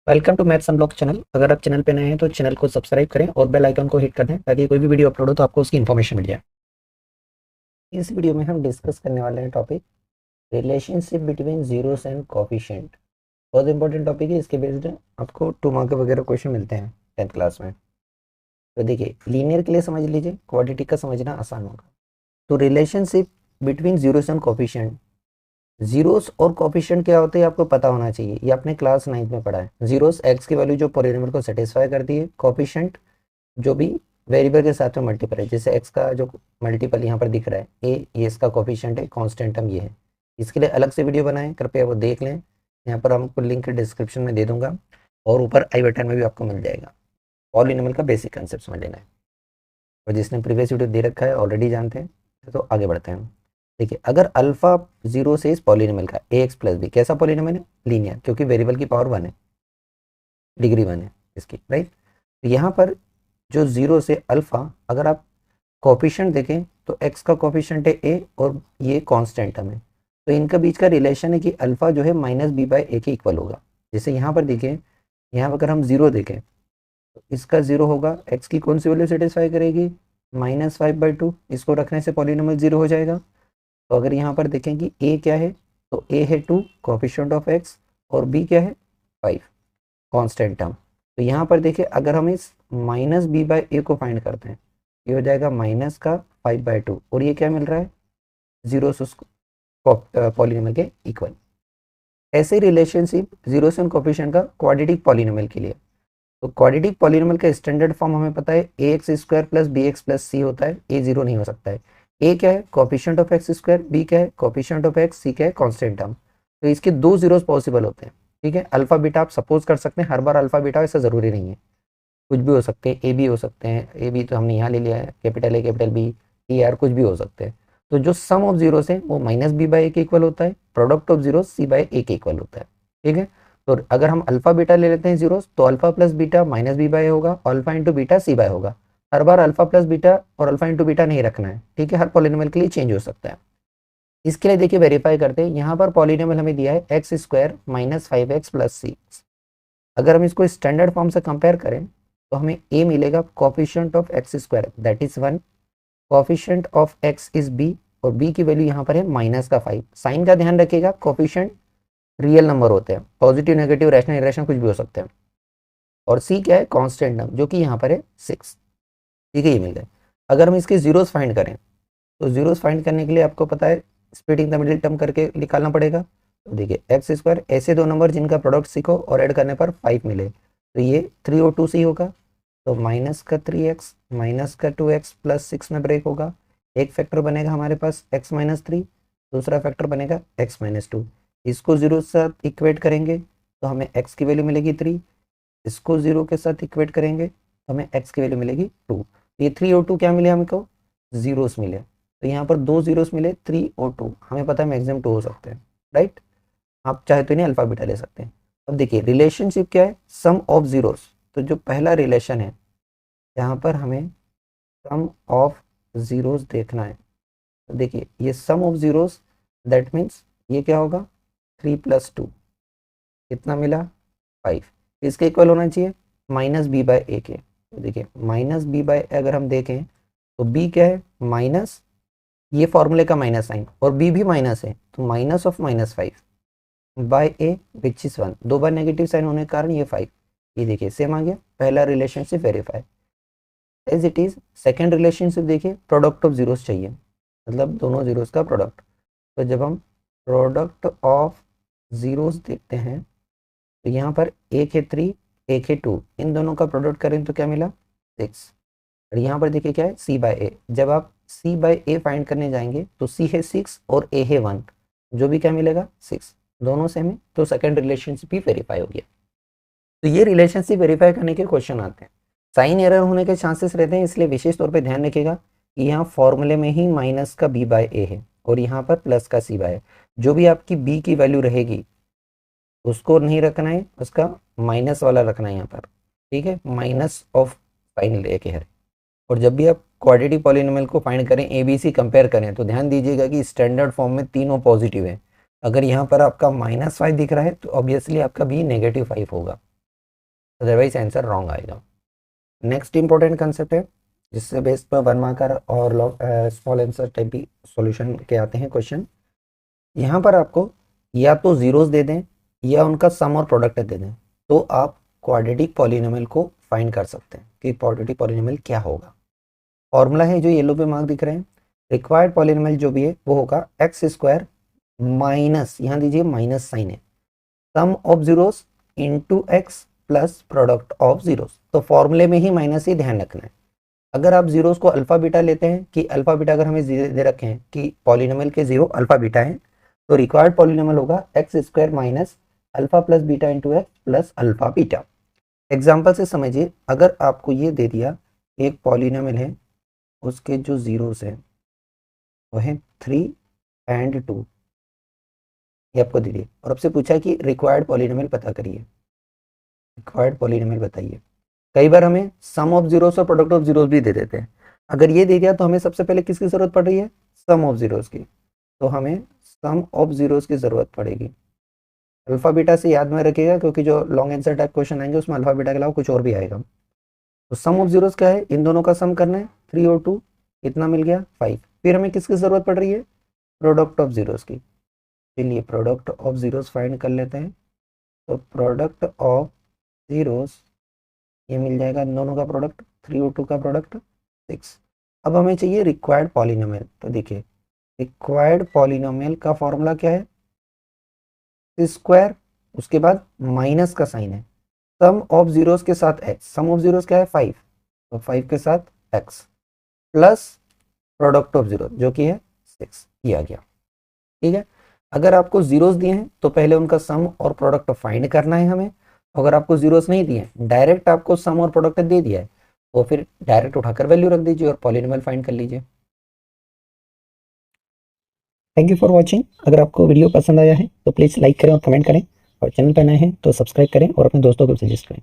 Welcome to Maths Unblock channel. अगर आप channel पे नए हैं तो चैनल को सब्सक्राइब करें और बेल आइकन को हिट कर दें ताकि कोई भी वीडियो अपलोड हो तो आपको उसकी इन्फॉर्मेशन मिल जाए। इस वीडियो में हम डिस्कस करने वाले हैं topic relationship between zeros and coefficient. बहुत इंपॉर्टेंट टॉपिक है, इसके बेस्ड आपको 2 मार्क वगैरह क्वेश्चन मिलते हैं 10th क्लास में। तो देखिए, लीनियर के लिए समझ लीजिए, क्वाड्रेटिक का समझना आसान होगा। तो relationship between zeros and coefficient, zeros और कोफिशिएंट क्या होते हैं आपको पता होना चाहिए, ये आपने क्लास 9th में पढ़ा है। जीरोस एक्स की वैल्यू जो पॉलिनॉमियल को सेटिस्फाई करती है, कोफिशिएंट जो भी वेरिएबल के साथ में मल्टीपल है, जैसे एक्स का जो मल्टीपल यहाँ पर दिख रहा है ए, ये इसका कोफिशिएंट है, कांस्टेंट टर्म ये है। इसके लिए अलग से वीडियो बनाएं, कृपया वो देख लें। यहाँ पर आपको लिंक डिस्क्रिप्शन में दे दूंगा और ऊपर आई बटन में भी आपको मिल जाएगा। पॉलिनॉमियल का बेसिक कंसेप्ट समझ लेना है, और जिसने प्रीवियस वीडियो दे रखा है ऑलरेडी जानते हैं। तो आगे बढ़ते हैं। देखिए, अगर अल्फा जीरो से इस पॉलिनॉमियल का ए एक्स प्लस बी कैसा पॉलिनॉमियल है, लीनियर, क्योंकि वेरिएबल की पावर 1 है, डिग्री 1 है इसकी, राइट। तो यहाँ पर जो जीरो से अल्फा, अगर आप कोफिशिएंट देखें तो x का कोफिशिएंट है a और ये कांस्टेंट टर्म है, तो इनका बीच का रिलेशन है कि अल्फा जो है माइनस बी बाई ए के इक्वल होगा। जैसे यहाँ पर देखिए, यहाँ पर अगर हम जीरो देखें तो इसका जीरो होगा, x की कौन सी वैल्यू सेटिस्फाई करेगी, -5/2। इसको रखने से पॉलिनॉमियल जीरो हो जाएगा। तो अगर यहाँ पर देखें कि a क्या है, तो a है 2 कोफिशिएंट ऑफ x और b क्या है 5 कांस्टेंट टर्म। तो यहाँ पर देखिए, अगर हम इस माइनस बी बाई ए को फाइंड करते हैं, ये हो जाएगा माइनस का 5/2 और ये क्या मिल रहा है, जीरो से पॉलिनॉमियल के इक्वल। ऐसे रिलेशनशिप जीरो से कोफिशिएंट का क्वाड्रेटिक पॉलिनॉमियल के लिए। तो क्वाड्रेटिक पॉलिनॉमियल का स्टैंडर्ड फॉर्म हमें पता है, a x square plus b x plus c होता है। ए जीरो नहीं हो सकता है। ए क्या है, coefficient of x square, b क्या है, कोफिशिएंट ऑफ एक्स, सी क्या है, कांस्टेंट टर्म। तो इसके दो जीरोस पॉसिबल होते हैं, ठीक है। अल्फा बीटा आप सपोज कर सकते हैं, हर बार अल्फा बीटा ऐसा जरूरी नहीं है, कुछ भी हो सकते हैं, ए भी हो सकते हैं। ए बी तो हमने यहाँ ले लिया है, capital A capital B, T R, कुछ भी हो सकते हैं। तो जो सम ऑफ जीरोस है वो माइनस बी बाई ए के इक्वल होता है, product of zero c by a के इक्वल होता है, ठीक है। तो अगर हम अल्फा बीटा ले लेते हैं जीरोस, तो alpha plus beta minus b by होगा, alpha into beta c by होगा। हर बार अल्फा प्लस बीटा और अल्फा इंटू बीटा नहीं रखना है, ठीक है। हर पॉलिनॉमियल के लिए चेंज हो सकता है। इसके लिए देखिए, वेरीफाई करते हैं। यहाँ पर पॉलिनॉमियल हमें दिया है x square minus 5x plus c. अगर हम इसको स्टैंडर्ड फॉर्म से कंपेयर करें तो हमें a मिलेगा coefficient of x square that is 1, coefficient of x is b, और b की वैल्यू यहाँ पर है माइनस का 5। साइन का ध्यान रखिएगा, कोफिशिएंट रियल नंबर होते हैं, पॉजिटिव नेगेटिव रैशनल इरेशनल कुछ भी हो सकते हैं। और c क्या है, कांस्टेंट नंबर, जो कि यहाँ पर है 6, ठीक है। ये मिल गए। अगर हम इसके जीरोस फाइंड करें तो जीरोस फाइंड करने के लिए आपको पता है स्प्लिटिंग द मिडिल टर्म करके निकालना पड़ेगा। तो देखिए, एक्स स्क्वायर, ऐसे दो नंबर जिनका प्रोडक्ट सीखो और ऐड करने पर 5 मिले, तो ये 3 और 2 से ही होगा। तो माइनस का 3x माइनस का 2x प्लस 6 में ब्रेक होगा। एक फैक्टर बनेगा हमारे पास x-3, दूसरा फैक्टर बनेगा x-2। इसको जीरो के साथ इक्वेट करेंगे तो हमें x की वैल्यू मिलेगी 3, इसको जीरो के साथ इक्वेट करेंगे तो हमें x की वैल्यू मिलेगी 2। ये 3 और 2 क्या मिले हमको, जीरोस मिले। तो यहाँ पर दो जीरोस मिले, 3 और 2, हमें पता है मैक्सिमम 2 हो सकते हैं, राइट। आप चाहे तो इन्हें अल्फा बीटा ले सकते हैं। अब देखिए, रिलेशनशिप क्या है, सम ऑफ जीरोस। तो जो पहला रिलेशन है, यहाँ पर हमें सम ऑफ जीरोस देखना है। तो देखिए, ये सम ऑफ जीरोस, दैट मीन्स ये क्या होगा, 3 + 2 कितना मिला, 5। इसके इक्वल होना चाहिए माइनस बी बाई ए के। तो देखिए, माइनस बी बाई अगर हम देखें तो बी क्या है, माइनस, ये फॉर्मूले का माइनस साइन, और बी भी माइनस है, तो minus of -5 by a which is 1। दो बार नेगेटिव साइन होने के कारण ये 5। ये देखिए सेम आ गया, पहला relationship verify as it is. Second relationship देखिए, प्रोडक्ट ऑफ जीरोस चाहिए, मतलब दोनों जीरोस का प्रोडक्ट। तो जब हम प्रोडक्ट ऑफ जीरोस देखते हैं तो यहाँ पर एक है 3, एक है 2, इन दोनों का प्रोडक्ट करें तो क्या मिला, 6। और यहाँ पर देखिए क्या है, सी बाय ए। जब आप सी बाय ए फाइंड करने जाएंगे तो सी है 6 और ए है 1, जो भी क्या मिलेगा 6, दोनों सेम है। तो सेकंड रिलेशनशिप भी वेरीफाई हो गया। तो ये रिलेशनशिप वेरीफाई करने के क्वेश्चन आते हैं। साइन एरर होने के चांसेस रहते हैं, इसलिए विशेष तौर पे ध्यान रखिएगा कि यहाँ फॉर्मूले में ही माइनस का बी बाय ए है और यहाँ पर प्लस का सी बाय है। जो भी आपकी बी की वैल्यू रहेगी उसको नहीं रखना है, उसका माइनस वाला रखना है यहाँ पर, ठीक है, माइनस ऑफ साइन लेके है। और जब भी आप क्वाड्रेटिक पॉलिनॉमियल को फाइंड करें, ए बी सी कंपेयर करें, तो ध्यान दीजिएगा कि स्टैंडर्ड फॉर्म में तीनों पॉजिटिव है। अगर यहाँ पर आपका -5 दिख रहा है तो ऑब्वियसली आपका बी -5 होगा, अदरवाइज आंसर रॉन्ग आएगा। नेक्स्ट इंपॉर्टेंट कंसेप्ट है जिससे बेस पर 1 मार्कर और स्मॉल आंसर टाइप भी सॉल्यूशन के आते हैं क्वेश्चन। यहाँ पर आपको या तो जीरोस दे दें या उनका सम और प्रोडक्ट दे दें, तो आप क्वाड्रेटिक पॉलिनोमियल को फाइंड कर सकते हैं कि क्वाड्रेटिक पॉलिनोमियल क्या होगा। फॉर्मूला है जो येलो पे मार्क दिख रहे हैं, रिक्वायर्ड पॉलिनोमियल जो भी है वो होगा एक्स स्क्वायर माइनस, यहाँ दीजिए माइनस साइन है, sum of zeros into x plus product of zeros. तो फॉर्मूले में ही माइनस ही ध्यान रखना है। अगर आप जीरोस को अल्फा बीटा लेते हैं कि अल्फा बीटा अगर हमें दे रखे हैं कि पॉलिनोमियल के जीरो अल्फा बीटा है, तो रिक्वायर्ड पॉलिनोमियल होगा x square minus alpha plus beta into x plus alpha beta. Example से समझिए, अगर आपको ये दे दिया एक पॉलिनोमियल है, उसके जो जीरोस हैं वो है 3 एंड 2, ये आपको दे दिए और आपसे पूछा कि रिक्वायर्ड पॉलिनोमियल पता करिए, रिक्वायर्ड पॉलिनोमियल बताइए। कई बार हमें सम ऑफ जीरोस और प्रोडक्ट ऑफ जीरोस भी दे देते हैं। अगर ये दे दिया तो हमें सबसे पहले किसकी जरूरत पड़ रही है, सम ऑफ जीरोस की, तो हमें सम ऑफ जीरोस की जरूरत पड़ेगी। अल्फा बीटा से याद में रखिएगा क्योंकि जो लॉन्ग आंसर टाइप क्वेश्चन आएंगे उसमें अल्फा बीटा के अलावा कुछ और भी आएगा। तो सम ऑफ जीरोस क्या है, इन दोनों का सम करना है, 3 और 2 कितना मिल गया 5। फिर हमें किसकी जरूरत पड़ रही है, प्रोडक्ट ऑफ जीरोस की। चलिए प्रोडक्ट ऑफ जीरोस फाइंड कर लेते हैं। तो प्रोडक्ट ऑफ जीरोस ये मिल जाएगा, इन दोनों का प्रोडक्ट 3 और 2 का प्रोडक्ट 6। अब हमें चाहिए रिक्वायर्ड पॉलिनोमियल। तो देखिए रिक्वायर्ड पॉलिनोमियल का फॉर्मूला क्या है, स्क्वायर, उसके बाद माइनस का साइन है, सम ऑफ जीरोस के साथ एक्स, सम ऑफ जीरोस क्या है 5, तो 5 के साथ x plus product of zero जो कि है 6, ये आ गया। ठीक है, अगर आपको जीरोस दिए हैं तो पहले उनका सम और प्रोडक्ट फाइंड करना है हमें। अगर आपको जीरोस नहीं दिए, डायरेक्ट आपको सम और प्रोडक्ट दे दिया है, तो फिर डायरेक्ट उठाकर वैल्यू रख दीजिए और पॉलिनोमियल फाइंड कर लीजिए। Thank you for watching. अगर आपको वीडियो पसंद आया है तो प्लीज़ लाइक करें और कमेंट करें, और चैनल पर नए हैं तो सब्सक्राइब करें और अपने दोस्तों को सजेस्ट करें।